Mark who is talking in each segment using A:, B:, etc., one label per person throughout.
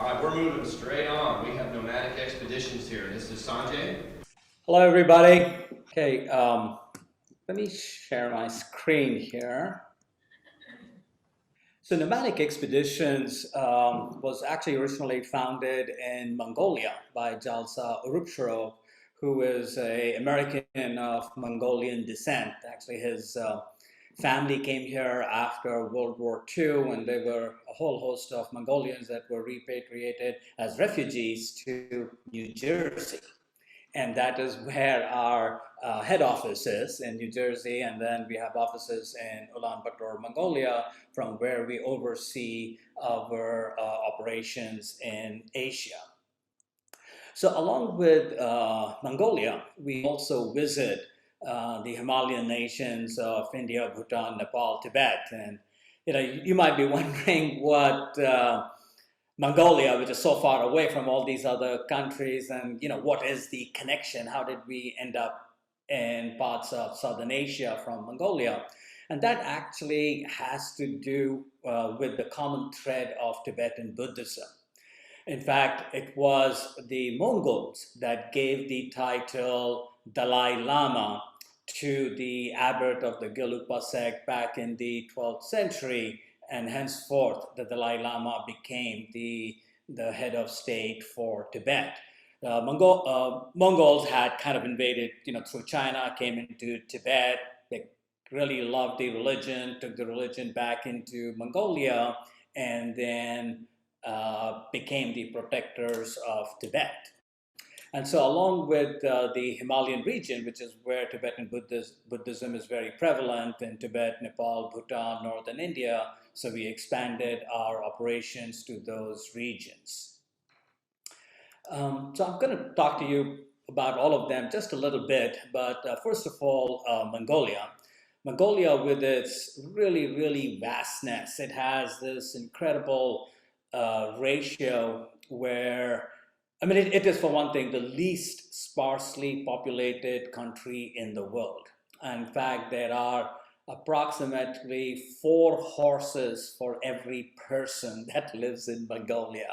A: All right, we're moving straight on. We have Nomadic Expeditions here. This is Sanjay.
B: Hello, everybody. Okay, let me share my screen here. So, Nomadic Expeditions was actually originally founded in Mongolia by Jalsa Urupsharo, who is an American of Mongolian descent. Actually, his family came here after World War II, and there were a whole host of Mongolians that were repatriated as refugees to New Jersey. And that is where our head office is in New Jersey, and then we have offices in Ulaanbaatar, Mongolia, from where we oversee our operations in Asia. So along with Mongolia, we also visit the Himalayan nations of India, Bhutan, Nepal, Tibet, and you might be wondering what Mongolia, which is so far away from all these other countries, and what is the connection? How did we end up in parts of Southern Asia from Mongolia? And that actually has to do with the common thread of Tibetan Buddhism. In fact, it was the Mongols that gave the title Dalai Lama to the abbot of the Gelugpa sect back in the 12th century, and henceforth the Dalai Lama became the head of state for Tibet. Mongols had kind of invaded, through China, came into Tibet. They really loved the religion, took the religion back into Mongolia, and then became the protectors of Tibet. And so, along with the Himalayan region, which is where Tibetan Buddhism is very prevalent in Tibet, Nepal, Bhutan, northern India, so we expanded our operations to those regions. So, I'm going to talk to you about all of them just a little bit, but first of all, Mongolia. Mongolia, with its really, really vastness, it has this incredible ratio where, I mean, it is, for one thing, the least sparsely populated country in the world. In fact, there are approximately 4 horses for every person that lives in Mongolia.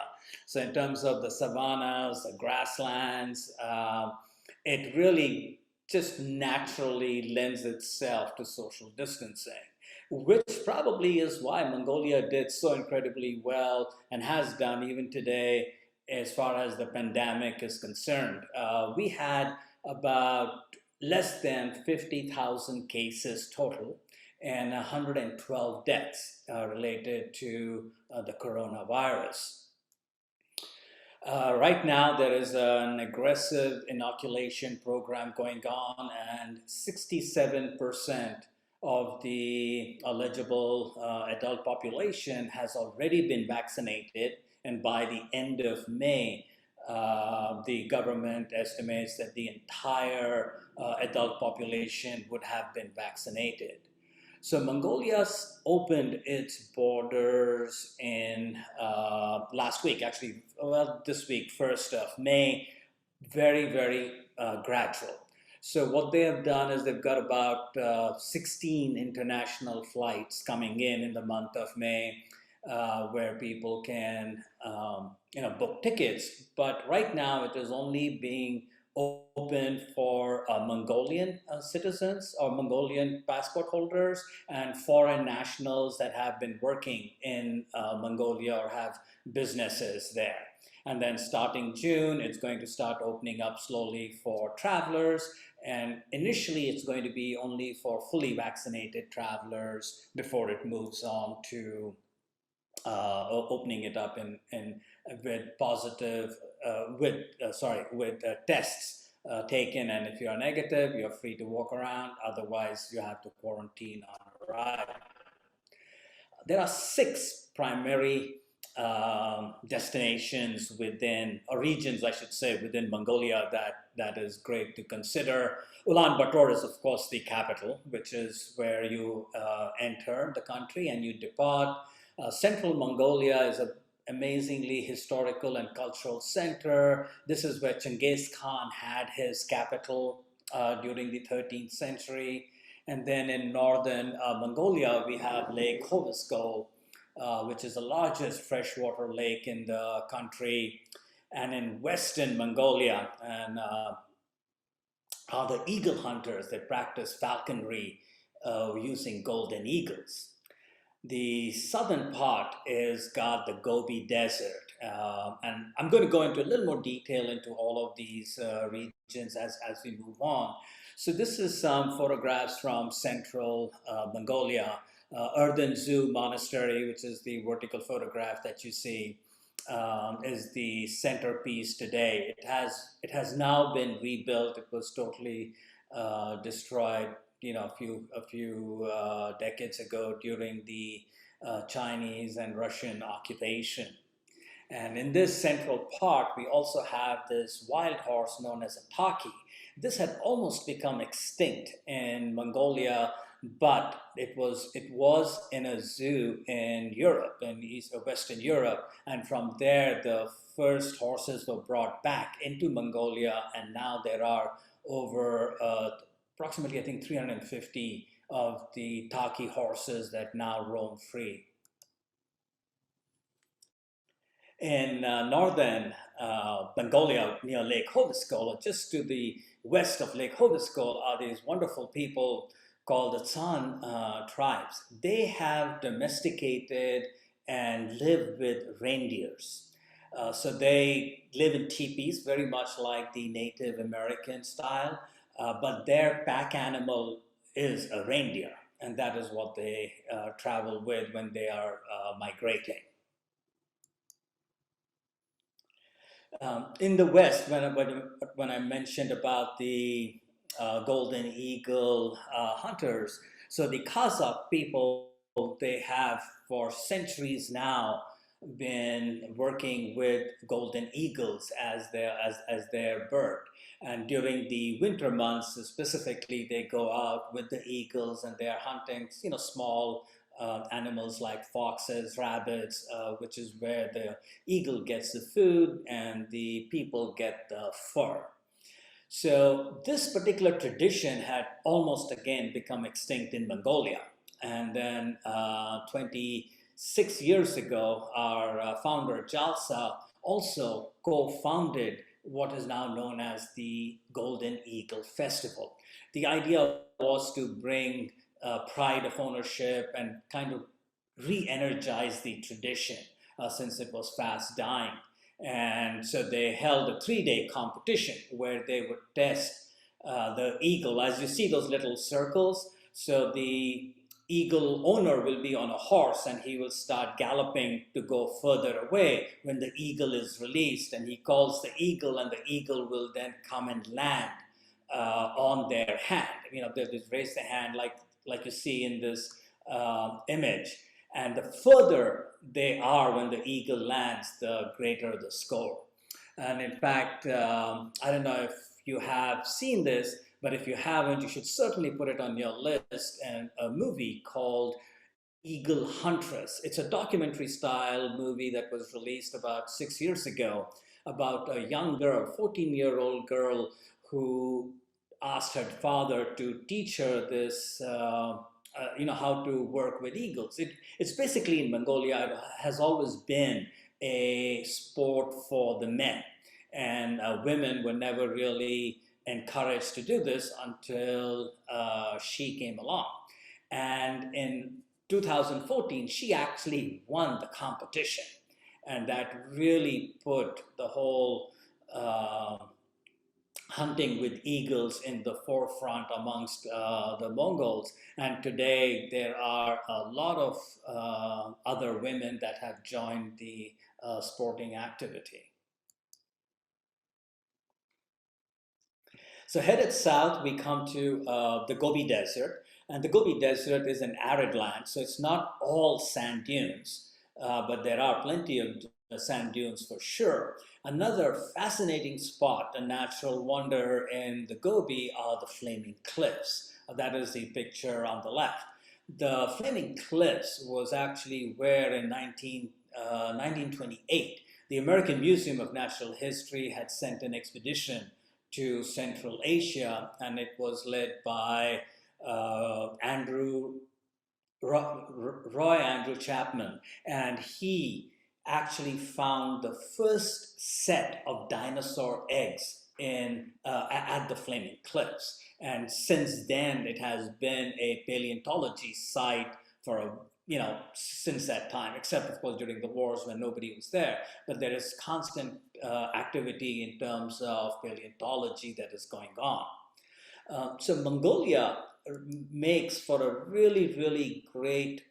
B: So, in terms of the savannas, the grasslands, it really just naturally lends itself to social distancing, which probably is why Mongolia did so incredibly well and has done even today as far as the pandemic is concerned. We had about less than 50,000 cases total and 112 deaths related to the coronavirus. Right now, there is an aggressive inoculation program going on, and 67% of the eligible adult population has already been vaccinated. And by the end of May, the government estimates that the entire adult population would have been vaccinated. So Mongolia's opened its borders in last week, actually, well, this week, 1st of May, very, very gradual. So what they have done is they've got about 16 international flights coming in the month of May, where people can, book tickets. But right now, it is only being open for Mongolian citizens or Mongolian passport holders and foreign nationals that have been working in Mongolia or have businesses there. And then starting June, it's going to start opening up slowly for travelers. And initially, it's going to be only for fully vaccinated travelers before it moves on to opening it up in with positive with tests taken, and if you are negative, you're free to walk around. Otherwise, you have to quarantine on arrival. There are 6 primary destinations within, or regions, I should say, within Mongolia that is great to consider. Ulaanbaatar is, of course, the capital, which is where you enter the country and you depart. Central Mongolia is an amazingly historical and cultural center. This is where Genghis Khan had his capital during the 13th century. And then in northern Mongolia, we have Lake Hovsgol, which is the largest freshwater lake in the country, and in western Mongolia, and are the eagle hunters that practice falconry using golden eagles. The southern part is got the Gobi Desert, and I'm going to go into a little more detail into all of these regions as we move on. So this is some photographs from central Mongolia. Earthen Zoo Monastery, which is the vertical photograph that you see, is the centerpiece today. It has now been rebuilt. It was totally destroyed, a few decades ago during the Chinese and Russian occupation. And in this central part, we also have this wild horse known as a taki. This had almost become extinct in Mongolia, but it was in a zoo in Europe, in East or Western Europe, and from there the first horses were brought back into Mongolia, and now there are over approximately, I think, 350 of the taki horses that now roam free. In northern Mongolia, near Lake Hoviskol, or just to the west of Lake Hoviskol, are these wonderful people called the Tsan tribes. They have domesticated and live with reindeers. So they live in teepees, very much like the Native American style, but their pack animal is a reindeer, and that is what they travel with when they are migrating. In the West, when I mentioned about the golden eagle hunters, so the Kazakh people, they have for centuries now been working with golden eagles as their bird. And during the winter months, specifically, they go out with the eagles and they are hunting, small animals like foxes, rabbits, which is where the eagle gets the food and the people get the fur. So this particular tradition had almost again become extinct in Mongolia. And then 26 years ago, our founder Jalsa also co-founded what is now known as the Golden Eagle Festival. The idea was to bring pride of ownership and kind of re-energize the tradition since it was fast dying. And so they held a 3-day competition where they would test the eagle. As you see those little circles, so the eagle owner will be on a horse and he will start galloping to go further away when the eagle is released, and he calls the eagle and the eagle will then come and land on their hand. They just raise the hand like you see in this image. And the further they are when the eagle lands, the greater the score. And in fact, I don't know if you have seen this, but if you haven't, you should certainly put it on your list. And a movie called Eagle Huntress. It's a documentary style movie that was released about 6 years ago about a young girl, 14-year-old girl, who asked her father to teach her this, how to work with eagles. It's basically in Mongolia, it has always been a sport for the men. And women were never really encouraged to do this until she came along. And in 2014, she actually won the competition. And that really put the whole hunting with eagles in the forefront amongst the Mongols. And today there are a lot of other women that have joined the sporting activity. So headed south, we come to the Gobi Desert. And the Gobi Desert is an arid land, so it's not all sand dunes, but there are plenty of sand dunes for sure. Another fascinating spot, a natural wonder in the Gobi, are the Flaming Cliffs. That is the picture on the left. The Flaming Cliffs was actually where in 1928, the American Museum of Natural History had sent an expedition to Central Asia, and it was led by Andrew Roy Andrew Chapman, and he actually found the first set of dinosaur eggs at the Flaming Cliffs. And since then, it has been a paleontology site for since that time, except of course during the wars when nobody was there. But there is constant activity in terms of paleontology that is going on. So Mongolia makes for a really, really great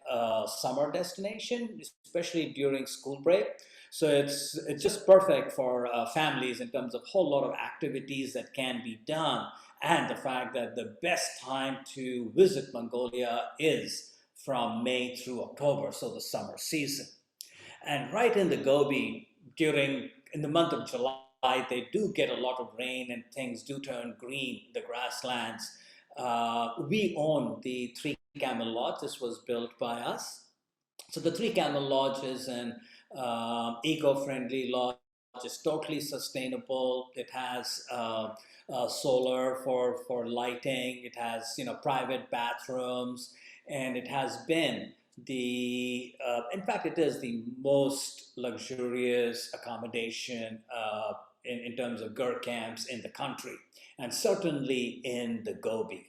B: summer destination, especially during school break. So it's just perfect for families in terms of a whole lot of activities that can be done, and the fact that the best time to visit Mongolia is from May through October, so the summer season. And right in the Gobi, in the month of July, they do get a lot of rain and things do turn green, the grasslands. We own the Three Camel Lodge. This was built by us. So the Three Camel Lodge is an eco-friendly lodge. It's totally sustainable. It has solar for lighting. It has private bathrooms, and it has been in fact, it is the most luxurious accommodation in terms of gur camps in the country, and certainly in the Gobi.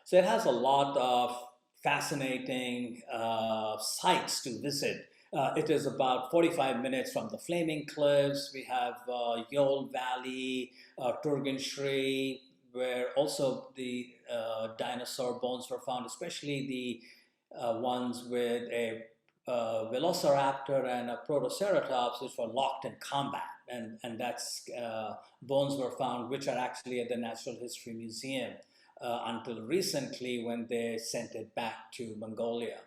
B: So it has a lot of fascinating sites to visit. It is about 45 minutes from the Flaming Cliffs. We have Yol Valley, Turgan Shri, where also the dinosaur bones were found, especially the ones with a velociraptor and a protoceratops, which were locked in combat. And that's bones were found, which are actually at the Natural History Museum until recently when they sent it back to Mongolia.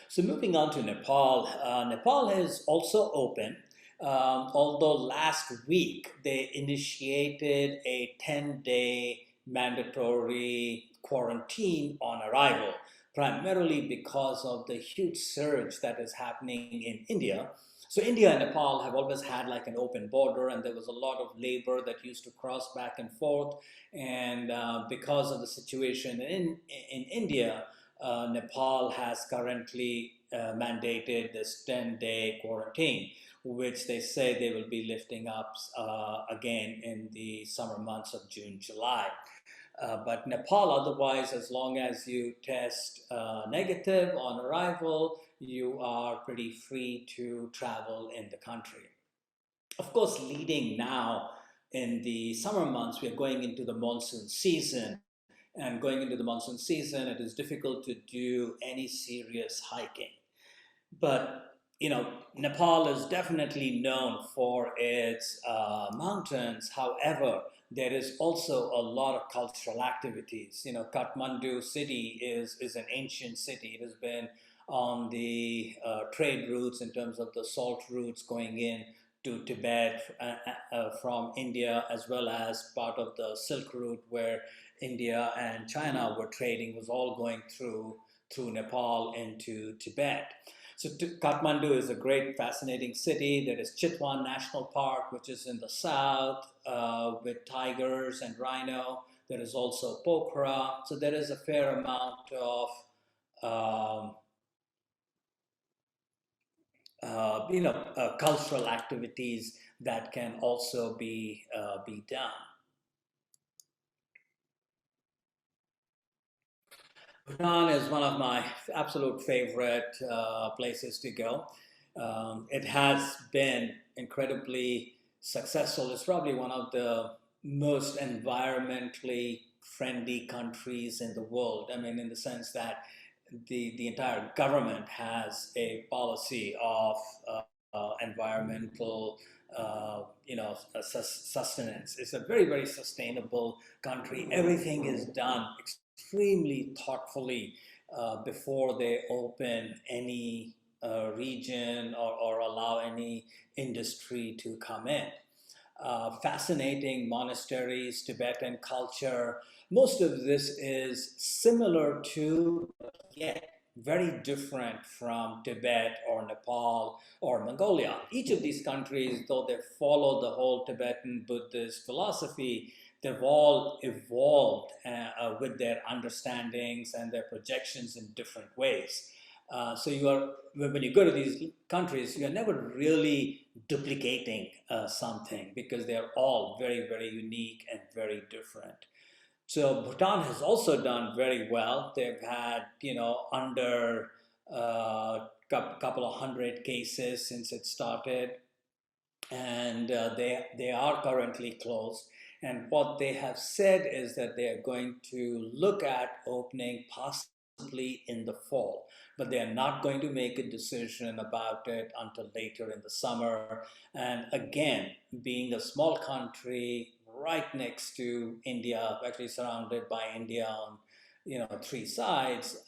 B: So moving on to Nepal, Nepal is also open, although last week they initiated a 10-day mandatory quarantine on arrival, primarily because of the huge surge that is happening in India. So India and Nepal have always had like an open border, and there was a lot of labor that used to cross back and forth. And because of the situation in India, Nepal has currently mandated this 10-day quarantine, which they say they will be lifting up again in the summer months of June, July. But Nepal, otherwise, as long as you test negative on arrival, you are pretty free to travel in the country. Of course, leading now in the summer months, we are going into the monsoon season. And going into the monsoon season, it is difficult to do any serious hiking. But Nepal is definitely known for its mountains. However, there is also a lot of cultural activities. Kathmandu city is an ancient city. It has been on the trade routes in terms of the salt routes going in to Tibet from India, as well as part of the Silk Route where India and China were trading, was all going through Nepal into Tibet. So Kathmandu is a great, fascinating city. There is Chitwan National Park, which is in the south with tigers and rhino. There is also Pokhara. So there is a fair amount of um, cultural activities that can also be done. Bhutan is one of my absolute favorite places to go. It has been incredibly successful. It's probably one of the most environmentally friendly countries in the world. I mean, in the sense that the entire government has a policy of environmental sustenance. It's a very, very sustainable country. Everything is done extremely thoughtfully before they open any region or allow any industry to come in. Fascinating monasteries, Tibetan culture. Most of this is similar to, yet very different from Tibet or Nepal or Mongolia. Each of these countries, though they follow the whole Tibetan Buddhist philosophy, they've all evolved with their understandings and their projections in different ways. So when you go to these countries, you're never really duplicating something because they're all very, very unique and very different. So Bhutan has also done very well. They've had, under couple of hundred cases since it started, and they are currently closed. And what they have said is that they are going to look at opening possibly in the fall, but they are not going to make a decision about it until later in the summer. And again, being a small country right next to India, actually surrounded by India on three sides,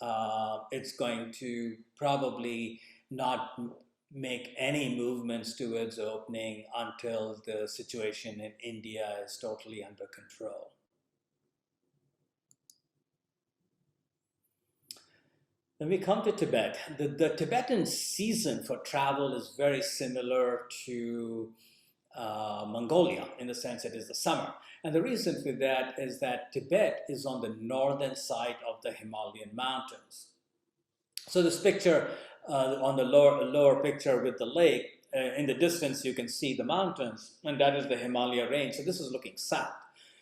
B: it's going to probably not make any movements towards opening until the situation in India is totally under control. When we come to Tibet, the Tibetan season for travel is very similar to Mongolia in the sense it is the summer. And the reason for that is that Tibet is on the northern side of the Himalayan mountains. So this picture on the lower picture with the lake, in the distance you can see the mountains, and that is the Himalaya range. So this is looking south.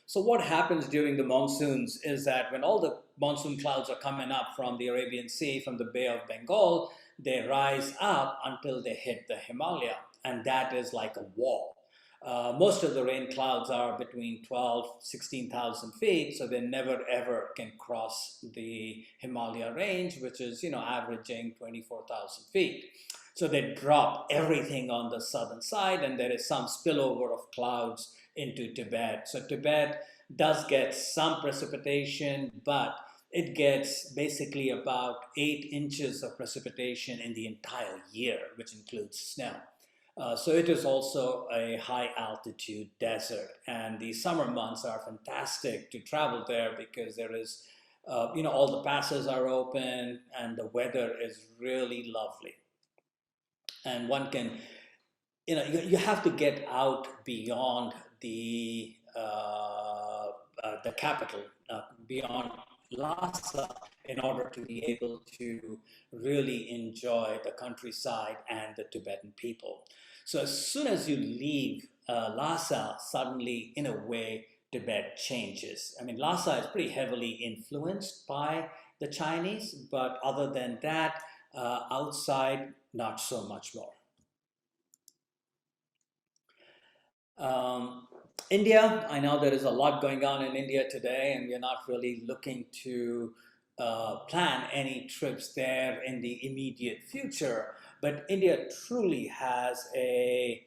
B: So what happens during the monsoons is that when all the monsoon clouds are coming up from the Arabian Sea, from the Bay of Bengal, they rise up until they hit the Himalaya, and that is like a wall. Most of the rain clouds are between 16,000 feet, so they never ever can cross the Himalaya range, which is averaging 24,000 feet. So they drop everything on the southern side, and there is some spillover of clouds into Tibet. So Tibet does get some precipitation, but it gets basically about 8 inches of precipitation in the entire year, which includes snow. So it is also a high altitude desert, and the summer months are fantastic to travel there because there is, all the passes are open and the weather is really lovely. And one can, you have to get out beyond the capital, beyond Lhasa, in order to be able to really enjoy the countryside and the Tibetan people. So as soon as you leave Lhasa, suddenly, in a way, Tibet changes. I mean, Lhasa is pretty heavily influenced by the Chinese, but other than that, outside, not so much more. India, I know there is a lot going on in India today, and we're not really looking to plan any trips there in the immediate future. But India truly has a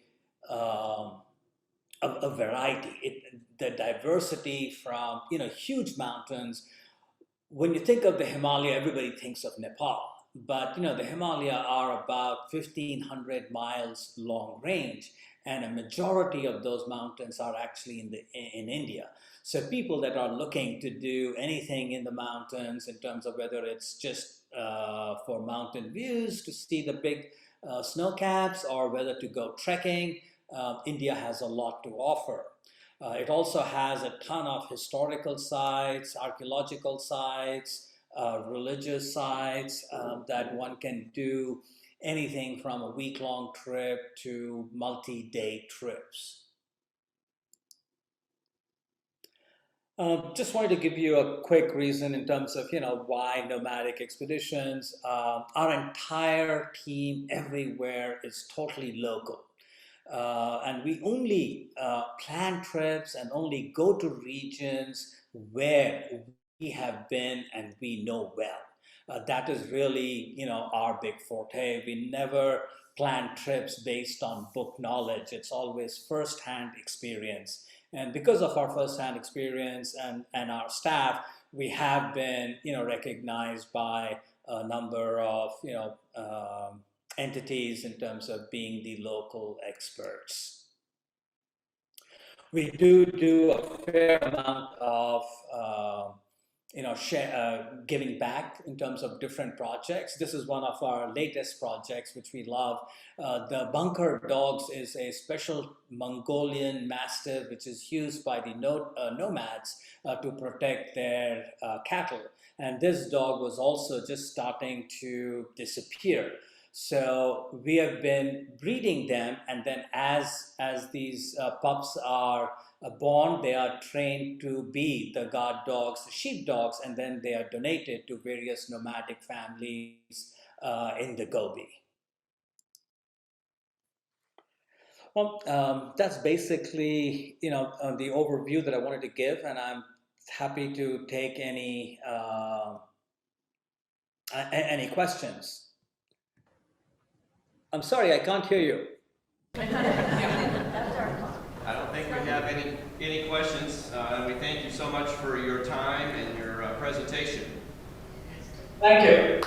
B: variety. The diversity from huge mountains. When you think of the Himalaya, everybody thinks of Nepal. But the Himalaya are about 1,500 miles long range, and a majority of those mountains are actually in India. So people that are looking to do anything in the mountains, in terms of whether it's just for mountain views to see the big snow caps, or whether to go trekking, India has a lot to offer. It also has a ton of historical sites, archaeological sites, religious sites that one can do anything from a week-long trip to multi-day trips. Just wanted to give you a quick reason in terms of why nomadic expeditions. Our entire team everywhere is totally local. And we only plan trips and only go to regions where we have been and we know well. That is really, our big forte. We never plan trips based on book knowledge. It's always first-hand experience. And because of our first-hand experience and our staff, we have been, recognized by a number of, entities in terms of being the local experts. We do a fair amount of giving back in terms of different projects. This is one of our latest projects, which we love. The bunker dogs is a special Mongolian mastiff, which is used by the nomads to protect their cattle. And this dog was also just starting to disappear. So we have been breeding them, and then as these pups are born, they are trained to be the guard dogs, the sheep dogs, and then they are donated to various nomadic families in the Gobi. Well, that's basically the overview that I wanted to give, and I'm happy to take any questions. I'm sorry, I can't hear you.
A: I don't think we have any questions, and we thank you so much for your time and your presentation.
B: Thank you.